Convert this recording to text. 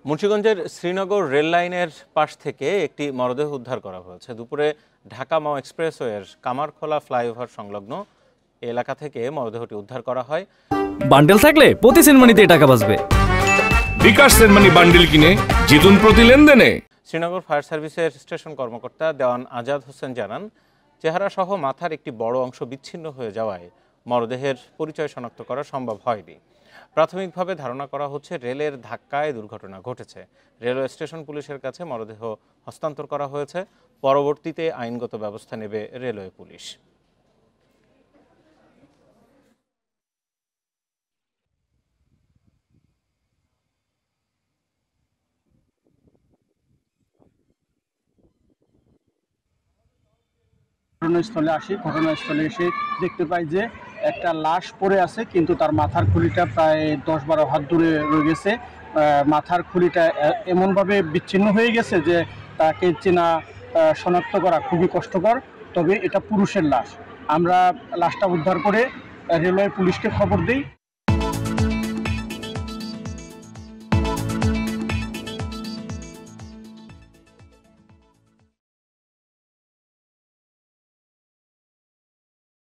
মুন্সিগঞ্জের শ্রীনগর রেল লাইনের পাশ থেকে একটি মরদেহ উদ্ধার করা হয়েছে। দুপুরে ঢাকা মাও এক্সপ্রেসওয়ের কামারখোলা ফ্লাইওভার সংলগ্ন এলাকা থেকে মরদেহটি উদ্ধার করা হয়। বান্ডেল থাকলে প্রতি সেনমানিতে টাকা বাঁচবে। বিকাশ সেনমানি বান্ডেল কিনে জিতুন প্রতি লেনদেনে। শ্রীনগর ফায়ার সার্ভিসের স্টেশন কর্মকর্তা দেওয়ান আজাদ হোসেন জানান, চেহারা সহ মাথার একটি বড় অংশ বিচ্ছিন্ন হয়ে যাওয়ায় মরদেহের পরিচয় শনাক্ত করা সম্ভব হয়নি। প্রাথমিকভাবে ধারণা করা হচ্ছে রেলের ধাক্কায় দুর্ঘটনা ঘটেছে। রেলওয়ে স্টেশন পুলিশের কাছে মরদেহ হস্তান্তর করা হয়েছে। পরবর্তীতে আইনগত ব্যবস্থা নেবে রেলওয়ে পুলিশ। ঘটনাস্থলে আসি, ঘটনাস্থলে এসে দেখতে পাই যে একটা লাশ পড়ে আছে, কিন্তু তার মাথার খুলিটা প্রায় 10-12 হাত দূরে রয়ে গেছে। মাথার খুলিটা এমনভাবে বিচ্ছিন্ন হয়ে গেছে যে তাকে চেনা শনাক্ত করা খুবই কষ্টকর। তবে এটা পুরুষের লাশ। আমরা লাশটা উদ্ধার করে রেলওয়ে পুলিশকে খবর দিই।